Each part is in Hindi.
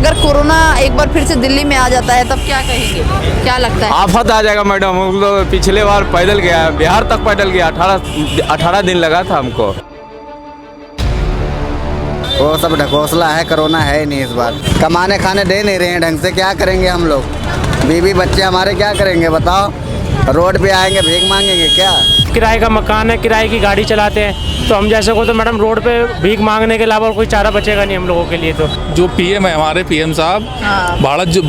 अगर कोरोना एक बार फिर से दिल्ली में आ जाता है तब क्या कहेंगे, क्या लगता है? आफत आ जाएगा मैडम। हम लोग पिछले बार पैदल गया, बिहार तक पैदल गया, 18 दिन लगा था हमको। वो सब ढकोसला है, कोरोना है ही नहीं इस बार। कमाने खाने दे नहीं रहे हैं ढंग से, क्या करेंगे हम लोग? बीवी बच्चे हमारे क्या करेंगे बताओ? रोड पे आएंगे भीख मांगेंगे क्या? किराए का मकान है, किराए की गाड़ी चलाते हैं, तो हम जैसे को तो मैडम रोड पे भीख मांगने के अलावा और कोई चारा बचेगा नहीं हम लोगों के लिए। तो जो पीएम है हमारे पीएम साहब,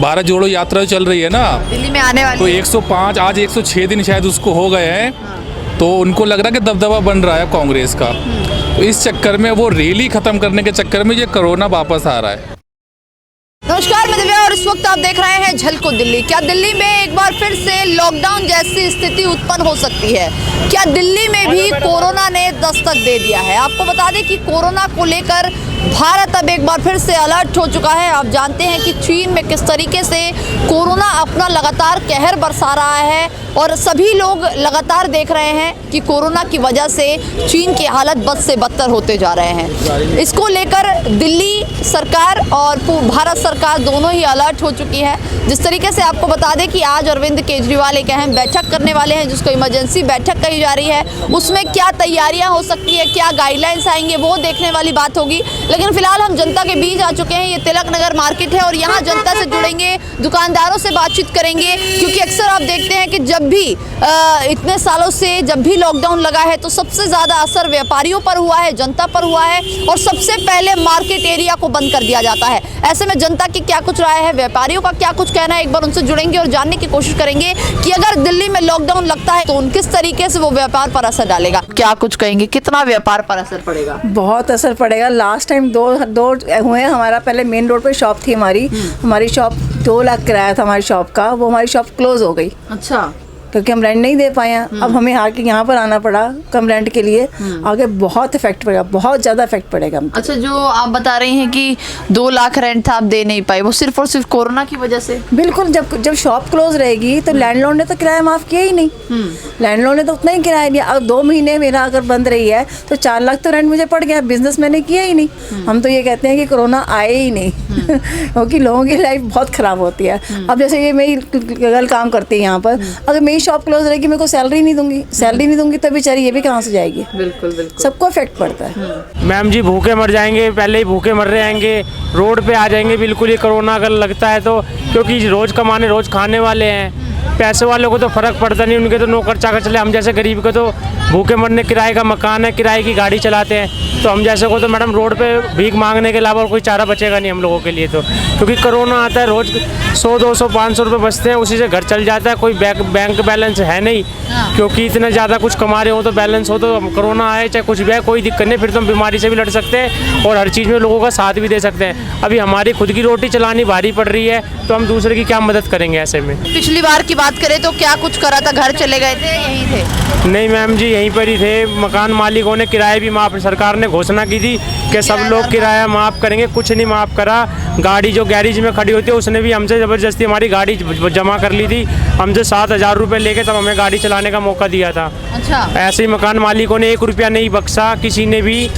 भारत जोड़ो यात्रा चल रही है ना दिल्ली में आने वाली, तो 105 आज 106 दिन शायद उसको हो गए हैं। तो उनको लग रहा है कि दबदबा बन रहा है कांग्रेस का, तो इस चक्कर में वो रैली खत्म करने के चक्कर में ये कोरोना वापस आ रहा है। नमस्कार, मैं दिव्या और इस वक्त आप देख रहे हैं झलको दिल्ली। क्या दिल्ली में एक बार फिर से लॉकडाउन जैसी स्थिति उत्पन्न हो सकती है? क्या दिल्ली में भी कोरोना ने दस्तक दे दिया है? आपको बता दें कि कोरोना को लेकर भारत अब एक बार फिर से अलर्ट हो चुका है। आप जानते हैं कि चीन में किस तरीके से कोरोना अपना लगातार कहर बरसा रहा है और सभी लोग लगातार देख रहे हैं कि कोरोना की वजह से चीन की हालत बद से बदतर होते जा रहे हैं। इसको लेकर दिल्ली सरकार और भारत सरकार दोनों ही अलर्ट हो चुकी है। जिस तरीके से आपको बता दें कि आज अरविंद केजरीवाल एक अहम बैठक करने वाले हैं, जिसको इमरजेंसी बैठक कही जा रही है। उसमें क्या तैयारियां हो सकती है, क्या गाइडलाइंस आएंगे, वो देखने वाली बात होगी। लेकिन फिलहाल हम जनता के बीच आ चुके हैं। ये तिलक नगर मार्केट है और यहाँ जनता से जुड़ेंगे, दुकानदारों से बातचीत करेंगे, क्योंकि अक्सर आप देखते हैं कि जब भी इतने सालों से जब भी लॉकडाउन लगा है तो सबसे ज़्यादा असर व्यापारियों पर हुआ है, जनता पर हुआ है और सबसे पहले मार्केट एरिया को बंद कर दिया जाता है। ऐसे में जनता की क्या कुछ राय है, व्यापारियों का क्या कुछ कहना है, एक बार उनसे जुड़ेंगे और जानने की कोशिश करेंगे कि अगर दिल्ली में लॉकडाउन लगता है तो किस तरीके से वो व्यापार पर असर डालेगा। क्या कुछ कहेंगे, कितना व्यापार पर असर पड़ेगा? बहुत असर पड़ेगा। लास्ट टाइम दो हुए हैं। हमारा पहले मेन रोड पे शॉप थी हमारी शॉप 2 लाख किराया था हमारी शॉप का, वो हमारी शॉप क्लोज हो गई। अच्छा, क्योंकि हम रेंट नहीं दे पाए हैं। अब हमें आके यहाँ पर आना पड़ा कम रेंट के लिए। आगे बहुत इफेक्ट पड़ेगा, बहुत ज़्यादा इफेक्ट पड़ेगा। अच्छा, जो आप बता रही हैं कि 2 लाख रेंट था आप दे नहीं पाए, वो सिर्फ और सिर्फ कोरोना की वजह से? बिल्कुल। जब शॉप क्लोज रहेगी तो लैंडलॉर्ड ने तो किराया माफ़ किया ही नहीं। लैंडलॉर्ड ने तो उतना ही किराया दिया। अब 2 महीने मेरा अगर बंद रही है तो 4 लाख तो रेंट मुझे पड़ गया। बिजनेस मैंने किया ही नहीं। हम तो ये कहते हैं कि कोरोना आए ही नहीं क्योंकि लोगों की लाइफ बहुत ख़राब होती है। अब जैसे ये मेरी गर्ल काम करती है यहाँ पर, अगर मेरी शॉप क्लोज रहेगी, मेरे को सैलरी नहीं दूंगी तो बेचारी ये भी कहाँ से जाएगी? बिल्कुल सबको इफेक्ट पड़ता है। मैम जी भूखे मर जाएंगे, पहले ही भूखे मर जाएंगे, रोड पे आ जाएंगे बिल्कुल ही कोरोना अगर लगता है तो, क्योंकि रोज़ कमाने रोज़ खाने वाले हैं। पैसे वालों को तो फ़र्क पड़ता नहीं, उनके तो नौकर चाकर चले। हम जैसे गरीब को तो भूखे मरने, किराए का मकान है, किराए की गाड़ी चलाते हैं, तो हम जैसे को तो मैडम रोड पे भीख मांगने के अलावा और कोई चारा बचेगा नहीं हम लोगों के लिए। तो क्योंकि कोरोना आता है, रोज़ 100, 200, 500 रुपये बचते हैं, उसी से घर चल जाता है। कोई बैंक बैलेंस है नहीं, क्योंकि इतना ज़्यादा कुछ कमा रहे हो तो बैलेंस हो, तो कोरोना आए चाहे कुछ भी है कोई दिक्कत नहीं, फिर तो हम बीमारी से भी लड़ सकते हैं और हर चीज़ में लोगों का साथ भी दे सकते हैं। अभी हमारी खुद की रोटी चलानी भारी पड़ रही है, तो हम दूसरे की क्या मदद करेंगे ऐसे में? पिछली बार की बात करें तो क्या कुछ करा था? घर चले गए थे, यहीं थे? नहीं मैम जी, यहीं पर ही थे। मकान मालिकों ने किराए भी माफ़, सरकार ने घोषणा की थी कि सब लोग किराया माफ़ करेंगे, कुछ नहीं माफ़ करा। गाड़ी जो गैरेज में खड़ी होती है उसने भी हमसे ज़बरदस्ती हमारी गाड़ी जमा कर ली थी, हमसे 7,000 रुपये लेके तब हमें गाड़ी चलाने का मौका दिया था। अच्छा, ऐसे ही मकान मालिकों ने 1 रुपया नहीं बख्शा किसी ने भी,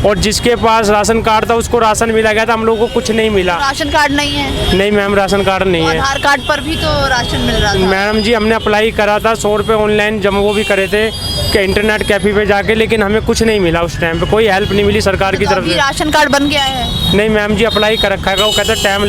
और जिसके पास राशन कार्ड था उसको राशन मिला गया था, हम लोगों को कुछ नहीं मिला। राशन कार्ड नहीं है? नहीं मैम, राशन कार्ड नहीं है। आधार कार्ड पर भी तो राशन मिल रहा था? मैडम जी हमने अप्लाई करा था, 100 रुपये ऑनलाइन जमा वो भी करे थे कि इंटरनेट कैफे पे जाके, लेकिन हमें कुछ नहीं मिला उस टाइम पे, कोई हेल्प नहीं मिली सरकार की तरफ से। राशन कार्ड बन गया है? नहीं मैम जी, अप्लाई कर रखा है, वो कहते टाइम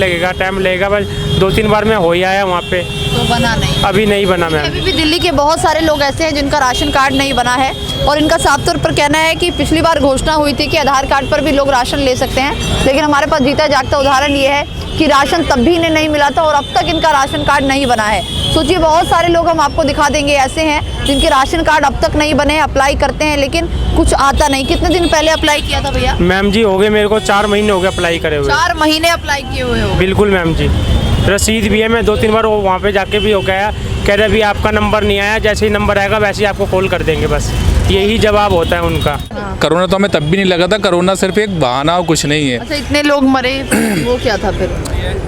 लगेगा, बस 2-3 बार मैं हो ही आया वहाँ पे, तो बना नहीं? अभी नहीं बना मैम। अभी भी दिल्ली के बहुत सारे लोग ऐसे हैं जिनका राशन कार्ड नहीं बना है और इनका साफ तौर पर कहना है कि पिछली बार घोषणा हुई थी कि आधार कार्ड पर भी लोग राशन ले सकते हैं, लेकिन हमारे पास जीता जागता उदाहरण ये है कि राशन तब भी इन्हें नहीं मिला था और अब तक इनका राशन कार्ड नहीं बना है। सोचिए, बहुत सारे लोग हम आपको दिखा देंगे ऐसे हैं जिनके राशन कार्ड अब तक नहीं बने, अप्लाई करते हैं लेकिन कुछ आता नहीं। कितने दिन पहले अप्लाई किया था भैया? मैम जी हो गए मेरे को 4 महीने हो गए अप्लाई करे हुए। 4 महीने अप्लाई किए हुए हो? बिल्कुल मैम जी, रसीद भी है, मैं 2-3 बार वहाँ पे जाके भी हो गया, कह रहे अभी आपका नंबर नहीं आया, जैसे ही नंबर आएगा वैसे ही आपको कॉल कर देंगे बस। यही जवाब होता है उनका। कोरोना तो हमें तब भी नहीं लगा था, कोरोना सिर्फ एक बहाना और कुछ नहीं है। अच्छा, इतने लोग मरे, वो क्या था फिर?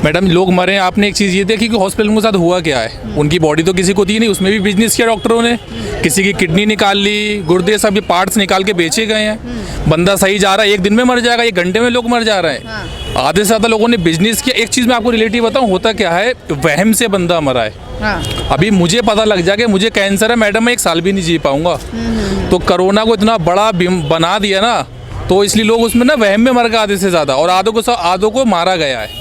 मैडम, लोग मरे, आपने एक चीज़ ये देखी कि हॉस्पिटल के साथ हुआ क्या है। उनकी बॉडी तो किसी को दी नहीं, उसमें भी बिजनेस किया डॉक्टरों ने। किसी की किडनी निकाल ली, गुर्दे सब पार्ट्स निकाल के बेचे गए हैं। बंदा सही जा रहा है, 1 दिन में मर जाएगा, 1 घंटे में लोग मर जा रहे हैं। आधे से ज़्यादा लोगों ने बिजनेस किया। एक चीज़ मैं आपको रिलेटिव बताऊँ, होता क्या है, वहम से बंदा मरा है। अभी मुझे पता लग जाए कि मुझे कैंसर है, मैडम मैं 1 साल भी नहीं जी पाऊंगा। तो कोरोना को इतना बड़ा बना दिया ना, तो इसलिए लोग उसमें ना वहम में मर गए आधे से ज़्यादा, और आधों को मारा गया है।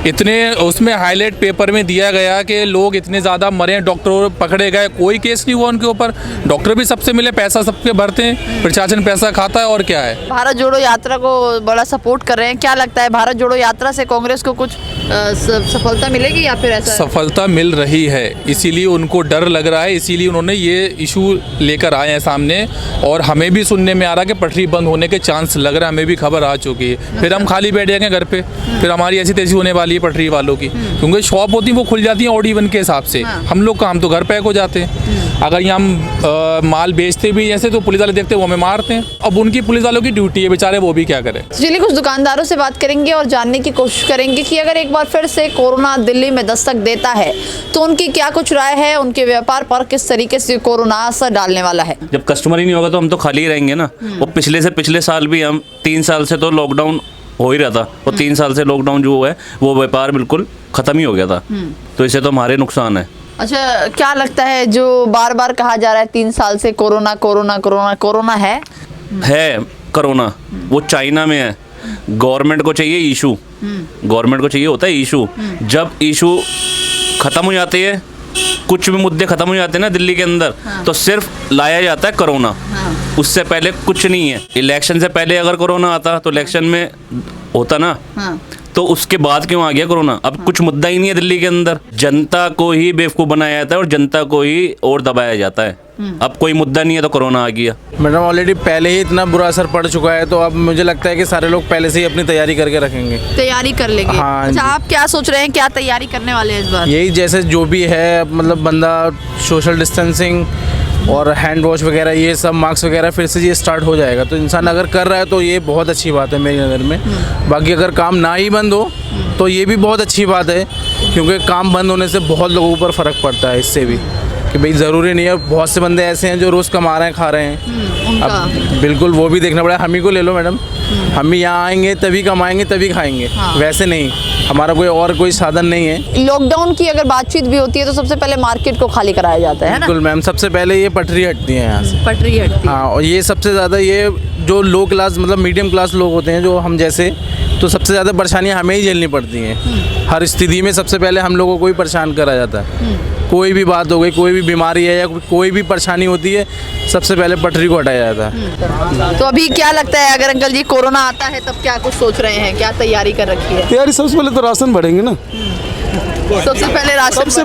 इतने उसमें हाईलाइट पेपर में दिया गया कि लोग इतने ज़्यादा मरे, डॉक्टर पकड़े गए, कोई केस नहीं हुआ उनके ऊपर। डॉक्टर भी सबसे मिले, पैसा सबके भरते हैं, प्रशासन पैसा खाता है, और क्या है। भारत जोड़ो यात्रा को बड़ा सपोर्ट कर रहे हैं, क्या लगता है भारत जोड़ो यात्रा से कांग्रेस को कुछ सफलता मिलेगी या फिर ऐसा? सफलता मिल रही है, इसीलिए उनको डर लग रहा है, इसीलिए उन्होंने ये इशू लेकर आए हैं सामने। और हमें भी सुनने में आ रहा है कि पटरी बंद होने के चांस लग रहा है, हमें भी खबर आ चुकी है। फिर हम खाली बैठ जाएंगे घर पे, फिर हमारी ऐसी तेजी होने वाली है पटरी वालों की, क्योंकि शॉप होती है वो खुल जाती है ऑड इवन के हिसाब से। हम लोग काम तो घर पैक हो जाते हैं। अगर यहाँ हम माल बेचते भी ऐसे, तो पुलिस वाले देखते हैं वो हमें मारते हैं। अब उनकी पुलिस वालों की ड्यूटी है, बेचारे वो भी क्या करें। चलिए कुछ दुकानदारों से बात करेंगे और जानने की कोशिश करेंगे कि अगर एक बार फिर से कोरोना दिल्ली में दस्तक देता है तो उनकी क्या कुछ राय है, उनके व्यापार पर किस तरीके से कोरोना असर डालने वाला है। जब कस्टमर ही नहीं होगा तो हम तो खाली ही रहेंगे ना। और पिछले साल भी हम 3 साल से तो लॉकडाउन हो ही रहा था, और 3 साल से लॉकडाउन जो है वो व्यापार बिल्कुल खत्म ही हो गया था। तो इससे तो हमारे नुकसान है। अच्छा, क्या लगता है जो बार बार कहा जा रहा है 3 साल से कोरोना कोरोना कोरोना कोरोना है कोरोना, वो चाइना में है। गवर्नमेंट को चाहिए इशू, गवर्नमेंट को चाहिए होता है इशू। जब इशू खत्म हो जाते हैं, कुछ भी मुद्दे खत्म हो जाते हैं ना दिल्ली के अंदर, तो सिर्फ लाया जाता है कोरोना। उससे पहले कुछ नहीं है। इलेक्शन से पहले अगर कोरोना आता तो इलेक्शन में होता ना, तो उसके बाद क्यों आ गया कोरोना? अब कुछ मुद्दा ही नहीं है दिल्ली के अंदर। जनता को ही बेवकूफ़ बनाया जाता है और जनता को ही और दबाया जाता है। अब कोई मुद्दा नहीं है तो कोरोना आ गया। मैडम, ऑलरेडी पहले ही इतना बुरा असर पड़ चुका है, तो अब मुझे लगता है कि सारे लोग पहले से ही अपनी तैयारी करके रखेंगे। तैयारी कर लेंगे। हाँ अच्छा, जी। आप क्या सोच रहे हैं, क्या तैयारी करने वाले हैं इस बार? यही जैसे जो भी है, मतलब बंदा सोशल डिस्टेंसिंग और हैंड वॉश वगैरह, ये सब मास्क वगैरह फिर से ये स्टार्ट हो जाएगा। तो इंसान अगर कर रहा है तो ये बहुत अच्छी बात है मेरी नज़र में। बाकी अगर काम ना ही बंद हो तो ये भी बहुत अच्छी बात है, क्योंकि काम बंद होने से बहुत लोगों पर फ़र्क पड़ता है इससे भी, कि भाई ज़रूरी नहीं है। बहुत से बंदे ऐसे हैं जो रोज़ कमा रहे हैं, खा रहे हैं। अब बिल्कुल वो भी देखना पड़ेगा। हम ही को ले लो मैडम, हम ही यहाँ आएंगे तभी कमाएंगे तभी खाएंगे। वैसे नहीं, हमारा कोई साधन नहीं है। लॉकडाउन की अगर बातचीत भी होती है तो सबसे पहले मार्केट को खाली कराया जाता है ना? बिल्कुल मैम, सबसे पहले ये पटरी हटती है यहाँ से, पटरी हटती है। हाँ। और ये सबसे ज़्यादा ये जो लो क्लास मतलब मीडियम क्लास लोग होते हैं जो हम जैसे, तो सबसे ज़्यादा परेशानियाँ हमें ही झेलनी पड़ती हैं। हर स्थिति में सबसे पहले हम लोगों को ही परेशान करा जाता है। कोई भी बात हो गई, कोई भी बीमारी है या कोई भी परेशानी होती है, सबसे पहले पटरी को हटाया जाता है। तो अभी क्या लगता है, अगर अंकल जी कोरोना आता है तब क्या कुछ सोच रहे हैं, क्या तैयारी कर रखी है? तैयारी सबसे पहले तो राशन बढ़ेंगे ना। सबसे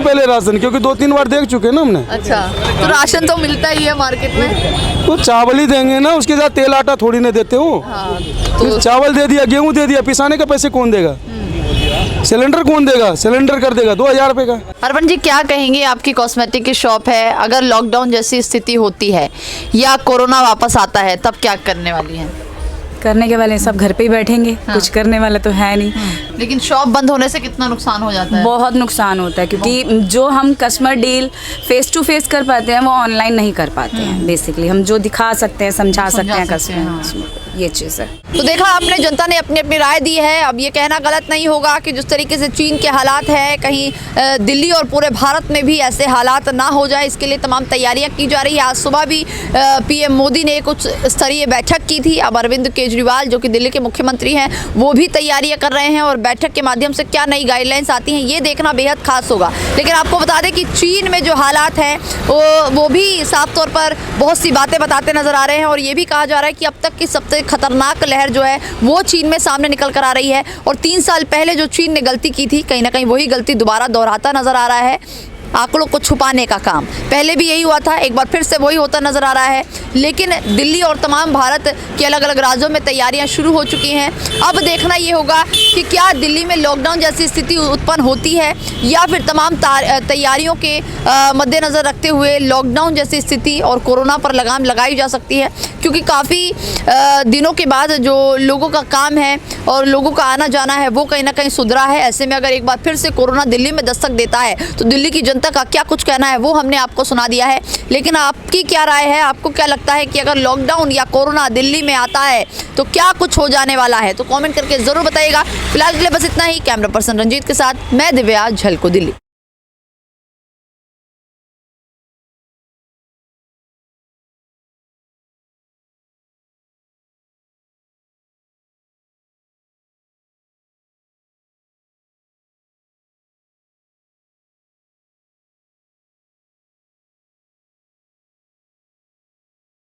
पहले राशन क्योंकि 2-3 बार देख चुके हैं ना हमने। अच्छा, तो राशन तो मिलता ही है मार्केट में। तो चावल ही देंगे ना, उसके साथ तेल आटा थोड़ी ना देते हो। तो चावल दे दिया, गेहूं दे दिया, पिसाने का पैसे कौन देगा? सिलेंडर कौन देगा? सिलेंडर कर देगा 2000 रुपये का। अर्पण जी, क्या कहेंगे, आपकी कॉस्मेटिक की शॉप है, अगर लॉकडाउन जैसी स्थिति होती है या कोरोना वापस आता है तब क्या करने वाली हैं? करने के वाले सब घर पे ही बैठेंगे। कुछ करने वाले तो है नहीं। लेकिन शॉप बंद होने से कितना नुकसान हो जाता है? बहुत नुकसान होता है, क्योंकि जो हम customer deal face to face कर पाते हैं वो ऑनलाइन नहीं कर पाते हैं। बेसिकली हम जो दिखा सकते हैं, समझा सकते हैं कस्टमर, ये चीज़ है। तो देखा आपने, जनता ने अपनी अपनी राय दी है। अब ये कहना गलत नहीं होगा कि जिस तरीके से चीन के हालात है, कहीं दिल्ली और पूरे भारत में भी ऐसे हालात ना हो जाए, इसके लिए तमाम तैयारियां की जा रही है। आज सुबह भी पीएम मोदी ने कुछ स्तरीय बैठक की थी। अब अरविंद केजरीवाल जो कि दिल्ली के मुख्यमंत्री हैं, वो भी तैयारियां कर रहे हैं, और बैठक के माध्यम से क्या नई गाइडलाइंस आती हैं ये देखना बेहद खास होगा। लेकिन आपको बता दें कि चीन में जो हालात हैं वो भी साफ तौर पर बहुत सी बातें बताते नजर आ रहे हैं, और ये भी कहा जा रहा है कि अब तक की सबसे खतरनाक लहर जो है वो चीन में सामने निकल कर आ रही है। और 3 साल पहले जो चीन ने गलती की थी, कहीं ना कहीं वही गलती दोबारा दोहराता नजर आ रहा है। आंकड़ों को छुपाने का काम। पहले भी यही हुआ था, एक बार फिर से वही होता नजर आ रहा है। लेकिन दिल्ली और तमाम भारत के अलग अलग राज्यों में तैयारियां शुरू हो चुकी हैं। अब देखना ये होगा कि क्या दिल्ली में लॉकडाउन जैसी स्थिति उत्पन्न होती है या फिर तमाम तैयारियों के मद्देनज़र रखते हुए लॉकडाउन जैसी स्थिति और कोरोना पर लगाम लगाई जा सकती है। क्योंकि काफ़ी दिनों के बाद जो लोगों का काम है और लोगों का आना जाना है वो कहीं ना कहीं सुधरा है। ऐसे में अगर एक बार फिर से कोरोना दिल्ली में दस्तक देता है तो दिल्ली की जनता का क्या कुछ कहना है वो हमने आपको सुना दिया है। लेकिन आपकी क्या राय है, आपको क्या लगता है कि अगर लॉकडाउन या कोरोना दिल्ली में आता है तो क्या कुछ हो जाने वाला है? तो कमेंट करके ज़रूर बताइएगा। फिलहाल के लिए बस इतना ही। कैमरा पर्सन रंजीत के साथ मैं दिव्या, झलको दिल्ली।